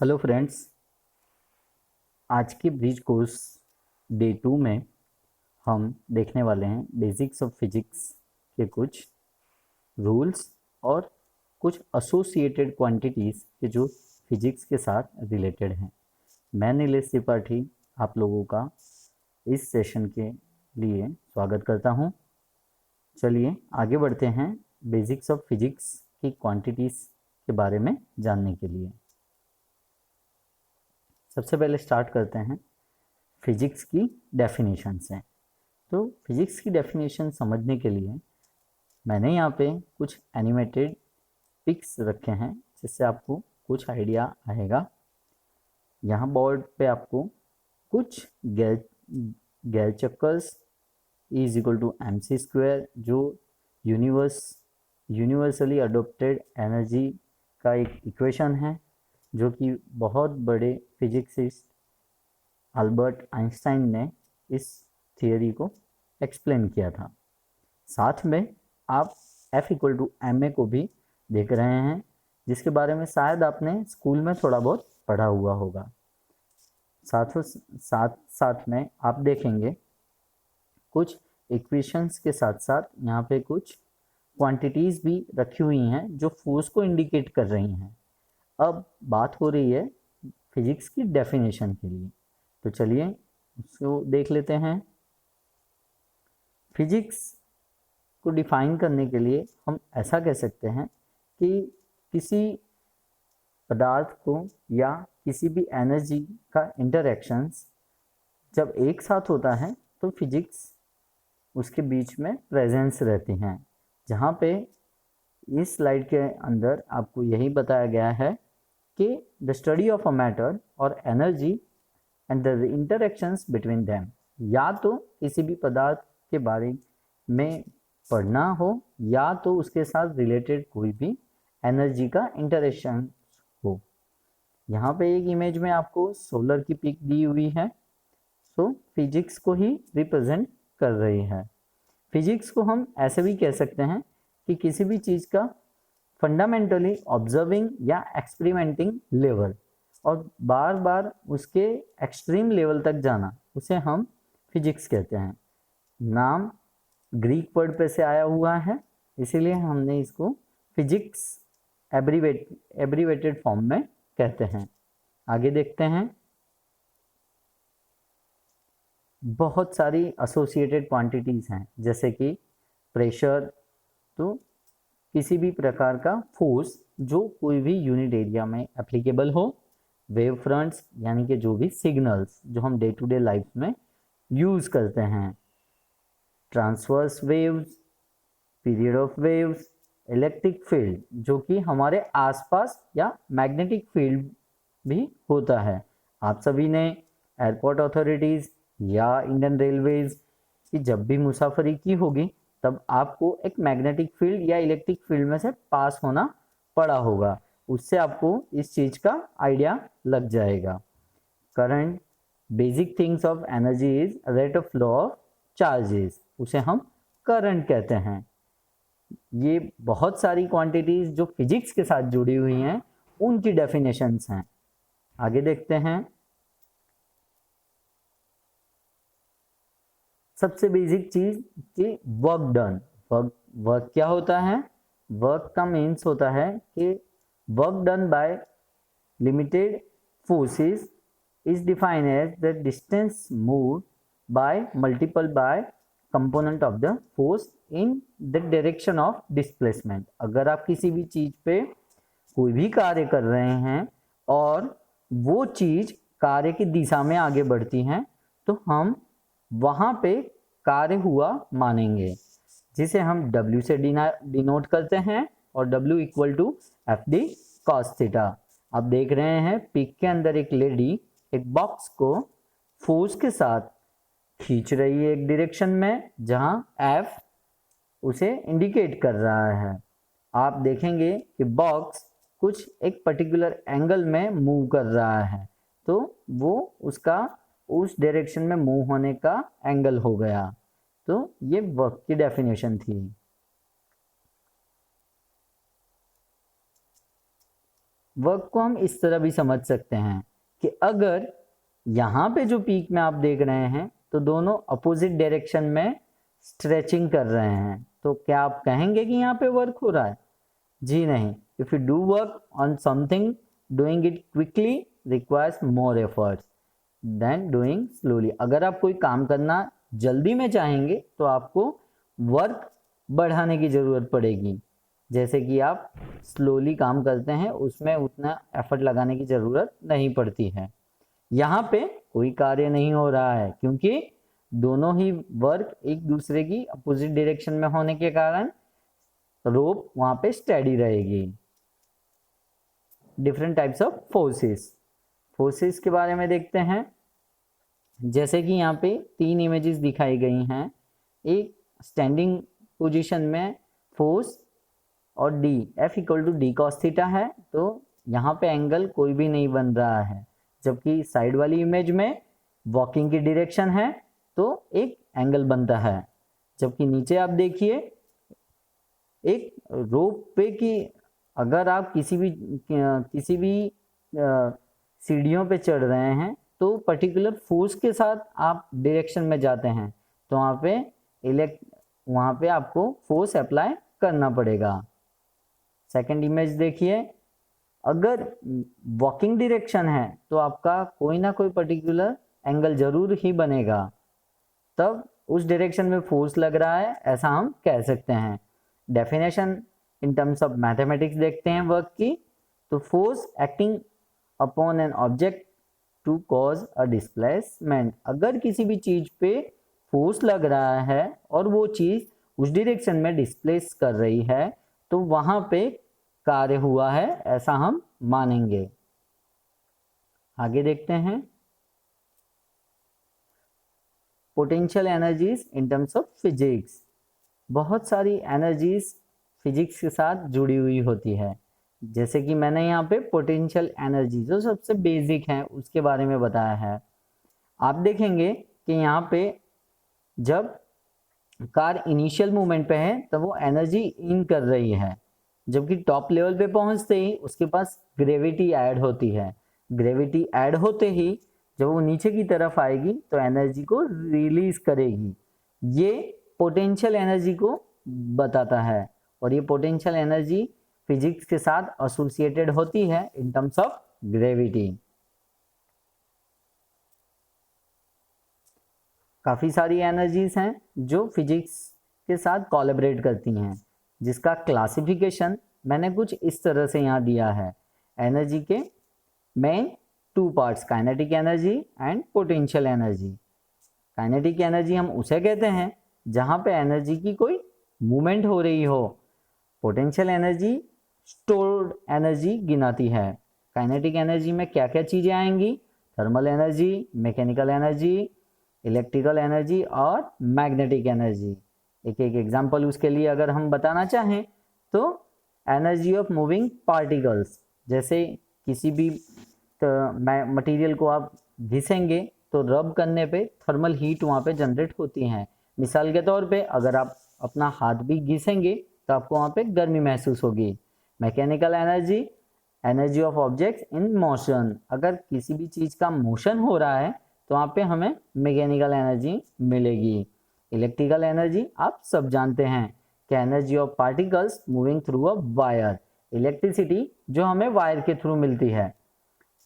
Hello friends, आज की bridge course day 2 में हम देखने वाले हैं बेसिक्स ऑफ फिजिक्स के कुछ रूल्स और कुछ एसोसिएटेड क्वांटिटीज़ के जो फिजिक्स के साथ रिलेटेड हैं। मैं नीलेश त्रिपाठी आप लोगों का इस सेशन के लिए स्वागत करता हूं। चलिए आगे बढ़ते हैं बेसिक्स ऑफ फिजिक्स की क्वांटिटीज़ के बारे में जानने के लिए। सबसे पहले स्टार्ट करते हैं फिजिक्स की डेफिनेशन से। तो फिजिक्स की डेफिनेशन समझने के लिए मैंने यहाँ पे कुछ एनिमेटेड पिक्स रखे हैं जिससे आपको कुछ आइडिया आएगा। यहाँ बोर्ड पे आपको कुछ गैल चक्कर्स is equal to MC square जो यूनिवर्सली अडोप्टेड एनर्जी का एक इक्वेशन है जो कि बहुत बड़े फिजिक्सिस्ट अल्बर्ट आइंस्टाइन ने इस थियोरी को एक्सप्लेन किया था। साथ में आप F इक्वल टू ma को भी देख रहे हैं जिसके बारे में शायद आपने स्कूल में थोड़ा बहुत पढ़ा हुआ होगा। साथ में आप देखेंगे कुछ इक्वेशंस के साथ साथ यहाँ पे कुछ क्वांटिटीज़ भी रखी हुई हैं जो फोर्स को इंडिकेट कर रही हैं। अब बात हो रही है फिजिक्स की डेफिनेशन के लिए, तो चलिए उसको देख लेते हैं। फिजिक्स को डिफाइन करने के लिए हम ऐसा कह सकते हैं कि किसी पदार्थ को या किसी भी एनर्जी का इंटरैक्शंस जब एक साथ होता है तो फिजिक्स उसके बीच में प्रेजेंस रहती हैं। जहाँ पे इस स्लाइड के अंदर आपको यही बताया गया है कि the study of a matter और energy and the interactions between them, या तो किसी भी पदार्थ के बारे में पढ़ना हो या तो उसके साथ रिलेटेड कोई भी एनर्जी का इंटरेक्शन हो। यहाँ पे एक इमेज में आपको सोलर की पिक दी हुई है, सो फिजिक्स को ही रिप्रेजेंट कर रही है। फिजिक्स को हम ऐसे भी कह सकते हैं कि किसी भी चीज़ का फंडामेंटली ऑब्जर्विंग या एक्सपेरिमेंटिंग लेवल और बार बार उसके एक्सट्रीम लेवल तक जाना, उसे हम फिजिक्स कहते हैं। नाम ग्रीक वर्ड पे से आया हुआ है, इसीलिए हमने इसको फिजिक्स एब्रीवेटेड फॉर्म में कहते हैं। आगे देखते हैं। बहुत सारी एसोसिएटेड क्वांटिटीज़ हैं जैसे कि प्रेशर, तो किसी भी प्रकार का फोर्स जो कोई भी यूनिट एरिया में एप्लीकेबल हो। वेव फ्रंट्स यानी कि जो भी सिग्नल्स जो हम डे टू डे लाइफ में यूज़ करते हैं। Transverse waves, period of waves, electric field जो कि हमारे आसपास या मैग्नेटिक फील्ड भी होता है। आप सभी ने एयरपोर्ट अथॉरिटीज़ या इंडियन रेलवेज की जब भी मुसाफरी की होगी तब आपको एक मैग्नेटिक फील्ड या इलेक्ट्रिक फील्ड में से पास होना पड़ा होगा, उससे आपको इस चीज़ का आइडिया लग जाएगा। Current, basic things of energy is rate of flow of charges, उसे हम करंट कहते हैं। ये बहुत सारी क्वांटिटीज जो फिजिक्स के साथ जुड़ी हुई हैं उनकी डेफिनेशंस हैं। आगे देखते हैं। सबसे बेसिक चीज कि वर्क डन। वर्क क्या होता है? वर्क का मीन्स होता है कि work done by limited forces is defined as the distance moved by multiple by component of the force in the direction of displacement। अगर आप किसी भी चीज पे कोई भी कार्य कर रहे हैं और वो चीज कार्य की दिशा में आगे बढ़ती है तो हम वहां पे कार्य हुआ मानेंगे, जिसे हम W से डिनोट करते हैं और W equal to FD cos theta. आप देख रहे हैं पिक के अंदर एक लेडी एक बॉक्स को फोर्स के साथ खींच रही है एक डायरेक्शन में जहां F उसे इंडिकेट कर रहा है। आप देखेंगे कि बॉक्स कुछ एक पर्टिकुलर एंगल में मूव कर रहा है तो वो उसका उस डायरेक्शन में मूव होने का एंगल हो गया। तो ये वर्क की डेफिनेशन थी। वर्क को हम इस तरह भी समझ सकते हैं कि अगर यहाँ पे जो पीक में आप देख रहे हैं तो दोनों अपोजिट डायरेक्शन में स्ट्रेचिंग कर रहे हैं, तो क्या आप कहेंगे कि यहाँ पे वर्क हो रहा है? जी नहीं। If you do work on something, doing it quickly requires more efforts than doing slowly. अगर आप कोई काम करना जल्दी में चाहेंगे तो आपको वर्क बढ़ाने की ज़रूरत पड़ेगी। जैसे कि आप स्लोली काम करते हैं उसमें उतना एफर्ट लगाने की ज़रूरत नहीं पड़ती है। यहाँ पे कोई कार्य नहीं हो रहा है क्योंकि दोनों ही वर्क एक दूसरे की अपोजिट डायरेक्शन में होने के कारण रोप वहाँ पे स्टेडी रहेगी। डिफरेंट टाइप्स ऑफ फोर्सेस के बारे में देखते हैं। जैसे कि यहाँ पे 3 इमेजेस दिखाई गई हैं। एक स्टैंडिंग पोजीशन में फोर्स और D F equal to D cos theta है, तो यहाँ पे एंगल कोई भी नहीं बन रहा है, जबकि साइड वाली इमेज में वॉकिंग की डायरेक्शन है तो एक एंगल बनता है। जबकि नीचे आप देखिए एक रोप पे की अगर आप किसी भी सीढ़ियों पे चढ़ रहे हैं तो पर्टिकुलर फोर्स के साथ आप डायरेक्शन में जाते हैं तो वहाँ पे आपको फोर्स अप्लाई करना पड़ेगा। सेकंड इमेज देखिए, अगर वॉकिंग डायरेक्शन है तो आपका कोई ना कोई पर्टिकुलर एंगल जरूर ही बनेगा, तब उस डायरेक्शन में फोर्स लग रहा है ऐसा हम कह सकते हैं। Definition in terms of mathematics देखते हैं वर्क की, तो force acting upon an object to cause a displacement. अगर किसी भी चीज पे फोर्स लग रहा है और वो चीज उस डायरेक्शन में डिस्प्लेस कर रही है तो वहां पे कार्य हुआ है ऐसा हम मानेंगे। आगे देखते हैं potential energies in terms of physics. बहुत सारी एनर्जीज फिजिक्स के साथ जुड़ी हुई होती है। जैसे कि मैंने यहाँ पे पोटेंशियल एनर्जी जो सबसे बेसिक है उसके बारे में बताया है। आप देखेंगे कि यहाँ पे जब कार इनिशियल मूवमेंट पे है तब वो एनर्जी इन कर रही है, जबकि टॉप लेवल पे पहुंचते ही उसके पास ग्रेविटी ऐड होती है। ग्रेविटी ऐड होते ही जब वो नीचे की तरफ आएगी तो एनर्जी को रिलीज करेगी। ये पोटेंशियल एनर्जी को बताता है और ये पोटेंशियल एनर्जी फिजिक्स के साथ एसोसिएटेड होती है इन टर्म्स ऑफ ग्रेविटी। काफ़ी सारी एनर्जीज हैं जो फिजिक्स के साथ कोलैबोरेट करती हैं, जिसका क्लासिफिकेशन मैंने कुछ इस तरह से यहाँ दिया है। एनर्जी के main 2 parts, kinetic energy and potential energy. Kinetic energy हम उसे कहते हैं जहाँ पे एनर्जी की कोई मूवमेंट हो रही हो। पोटेंशियल एनर्जी स्टोर्ड एनर्जी गिनाती है। काइनेटिक एनर्जी में क्या क्या चीज़ें आएंगी? Thermal energy, mechanical energy, electrical energy और मैग्नेटिक एनर्जी। एक एक एग्जांपल उसके लिए अगर हम बताना चाहें तो एनर्जी ऑफ मूविंग पार्टिकल्स, जैसे किसी भी मटेरियल को आप घिसेंगे तो रब करने पे थर्मल हीट वहाँ पे जनरेट होती है। मिसाल के तौर पे अगर आप अपना हाथ भी घिसेंगे तो आपको वहाँ पे गर्मी महसूस होगी। Mechanical energy, energy of objects in motion, अगर किसी भी चीज़ का मोशन हो रहा है तो वहाँ पे हमें मैकेनिकल एनर्जी मिलेगी। इलेक्ट्रिकल एनर्जी आप सब जानते हैं कि energy of particles moving through a wire, electricity जो हमें वायर के थ्रू मिलती है।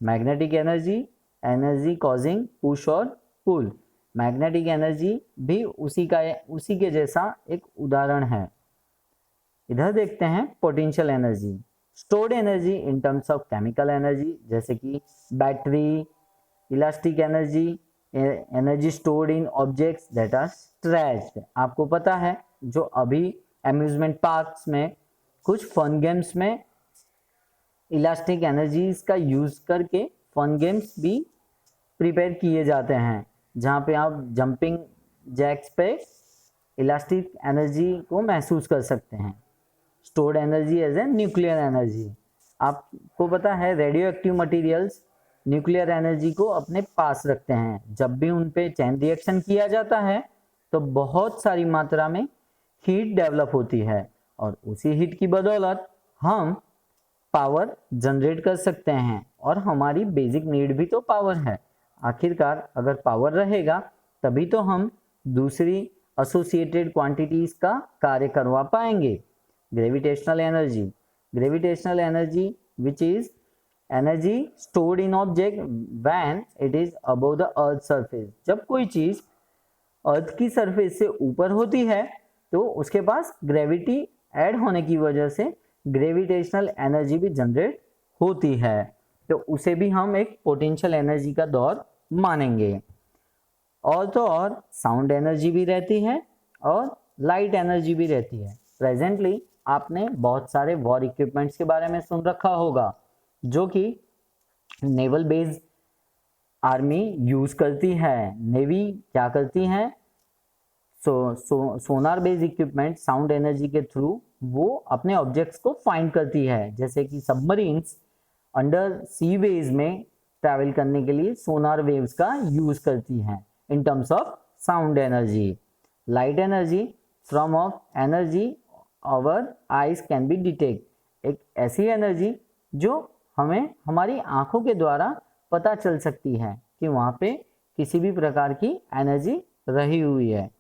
Magnetic energy, energy causing push और पुल, मैग्नेटिक एनर्जी भी उसी के जैसा एक उदाहरण है। इधर देखते हैं potential energy, stored energy in terms of chemical energy, जैसे कि battery, elastic energy, energy stored in objects that are stretched. आपको पता है जो अभी अम्यूजमेंट पार्क्स में कुछ फन गेम्स में इलास्टिक एनर्जीज का यूज करके फन गेम्स भी प्रिपेयर किए जाते हैं, जहाँ पे आप जंपिंग जैक्स पे इलास्टिक एनर्जी को महसूस कर सकते हैं। Stored energy as a nuclear energy, आपको पता है radio active materials nuclear energy को अपने पास रखते हैं। जब भी उन पे चैन रिएक्शन किया जाता है तो बहुत सारी मात्रा में हीट डेवलप होती है और उसी हीट की बदौलत हम पावर जनरेट कर सकते हैं, और हमारी बेसिक नीड भी तो पावर है। आखिरकार अगर पावर रहेगा तभी तो हम दूसरी एसोसिएटेड क्वांटिटीज का कार्य करवा पाएंगे। Gravitational energy which is energy stored in object when it is above the earth surface. जब कोई चीज अर्थ की सरफेस से ऊपर होती है तो उसके पास ग्रेविटी ऐड होने की वजह से ग्रेविटेशनल एनर्जी भी जनरेट होती है, तो उसे भी हम एक पोटेंशियल एनर्जी का दौर मानेंगे। और तो और साउंड एनर्जी भी रहती है और लाइट एनर्जी भी रहती है। प्रेजेंटली आपने बहुत सारे वॉर इक्विपमेंट्स के बारे में सुन रखा होगा जो कि नेवल बेस्ड आर्मी यूज करती है। नेवी क्या करती है, sonar based equipment sound energy के थ्रू वो अपने ऑब्जेक्ट्स को फाइंड करती है। जैसे कि सबमरीन्स अंडर सी वेज में ट्रैवल करने के लिए सोनार वेव्स का यूज करती हैं in terms of sound energy. Light energy from of energy our eyes can be detect, एक ऐसी एनर्जी जो हमें हमारी आंखों के द्वारा पता चल सकती है कि वहाँ पे किसी भी प्रकार की एनर्जी रही हुई है।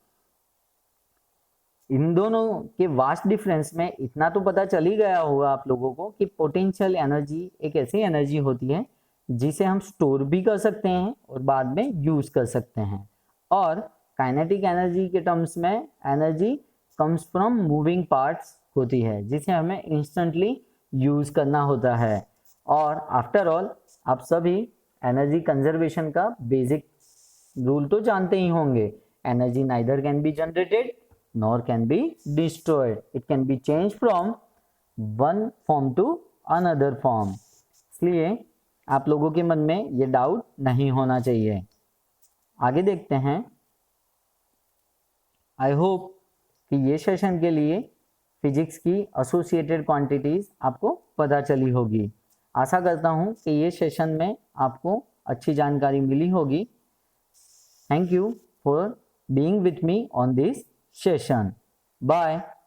इन दोनों के वास्ट डिफरेंस में इतना तो पता चल ही गया होगा आप लोगों को कि पोटेंशियल एनर्जी एक ऐसी एनर्जी होती है जिसे हम स्टोर भी कर सकते हैं और बाद में यूज कर सकते हैं। और काइनेटिक एनर्जी के टर्म्स में energy comes from moving parts होती है जिसे हमें इंस्टेंटली यूज करना होता है। और आफ्टर ऑल आप सभी एनर्जी कंजर्वेशन का बेसिक रूल तो जानते ही होंगे। Energy neither can be generated nor can be destroyed, it can be changed from one form to another form। इसलिए आप लोगों के मन में ये डाउट नहीं होना चाहिए। आगे देखते हैं। आई होप कि ये सेशन के लिए फिजिक्स की एसोसिएटेड क्वांटिटीज आपको पता चली होगी। आशा करता हूँ कि ये सेशन में आपको अच्छी जानकारी मिली होगी। Thank you for being with me on this session. Bye.